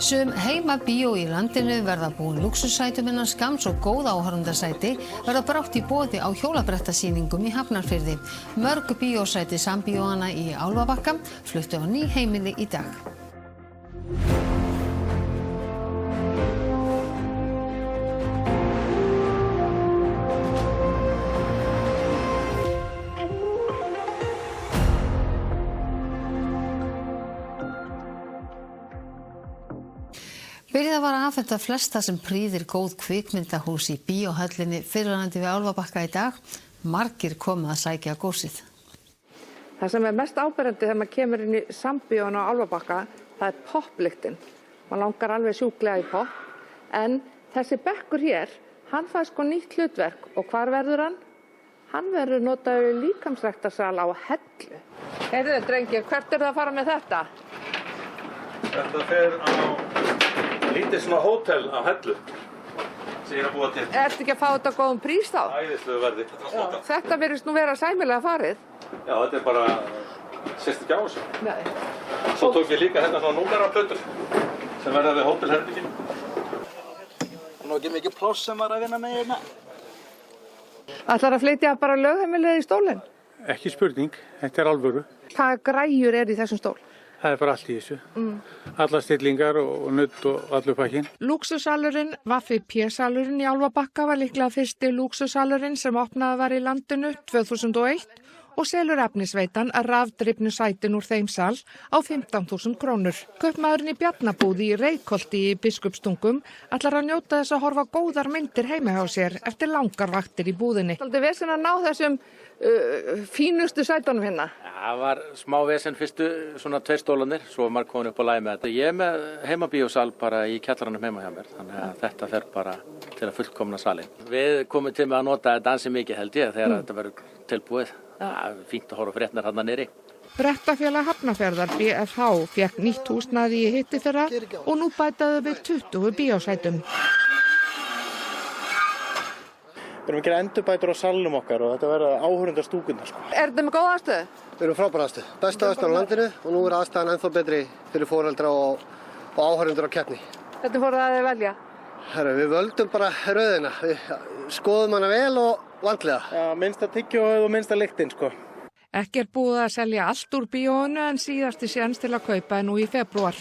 Sum heimabíó í landinu verða búin lúxussætum innan skamms og góð áhorfendasæti verða brátt í boði á hjólabrettasýningum í Hafnarfirði. Mörg bíósæti sambíóanna í Álfabakka fluttu á ný heimili í dag. Byrjað var að afhenda flesta sem prýðir góð kvikmyndahús í bíóhöllinni fyrrverandi við Álfabakka í dag. Margir komið að sækja gósið. Það sem mest áberandi þegar maður kemur inn í sambíónu á Álfabakka, það er popplyktin. Man langar alveg sjúklega í pop. En þessi bekkur hér, hann fær sko nýtt hlutverk og hvar verður hann? Hann verður notaður í líkamsræktarsal á Hellu. Heyrðu drengir, hvert það að fara með þetta? Þetta fer á lítið svona hótel á Hellu sem ég er að búa til. Ertu ekki að fá þetta góðum prís þá? Æðislegu verði. Þetta virðist nú vera sæmilega farið. Já, þetta er bara sérst ekki á þessu. Nei. Svo tók ég líka hérna svona númeraplötur sem verða við hótelherbygginu. Nú ekki mikið pláss sem var að vinna með hérna. Ætlar að flytja bara lögheimilið í stólinn? Ekki spurning, þetta er alvöru. Hvaða græjur er í þessum stól? Það er bara allt í þessu. Alla stillingar og nudd og allur pakkin. Lúxussalurinn, VIP-salurinn í Álfabakka var líklega fyrsti lúxussalurinn sem opnaði var í landinu 2001 og selur efnisveitan rafdrifnu sætin úr þeim sal á 15.000 krónur. Kaupmaðurinn í Bjarnabúði í Reykholti í Biskupstungum ætlar að njóta þess að horfa góðar myndir heima hjá sér eftir langar vaktir í búðinni. Svolítið vesen að ná þessum fínustu sætunum hérna. Það var smá vesen fyrstu svona 2 stólanir, svo var maður komin upp á lagi með þetta. Ég er með heimabíósal bara í kjallaranum heima hjá mér, þannig að þetta fer bara til að fullkomna salinn. Við komum til með að nota þetta ansi mikið held ég þegar þetta verður tilbúið. Það er fínt að horfa frétnar þarna niðri. Brettafélag Hafnarfjarðar BFH fékk nýtt húsnæði í hittifyrra og nú bætaðu við 20 bíósætum. Við erum að gera endurbætur á salnum okkar og þetta verða áhorfendastúkurnar sko. Er þetta með góð aðstöðu? Við erum frábæra aðstöðu. Besta aðstöðu á landinu og nú er aðstæðan ennþá betri fyrir foreldra og áhorfendur á keppni. Hvernig fóruð þið að velja? Herru, við völdum bara röðina. Við skoðum hana vel og vandlega. Já, minnsta tyggjóið og minnsta lyktin sko. Ekki er búið að selja allt úr bíóinu en síðasti séns til að kaupa nú í febrúar.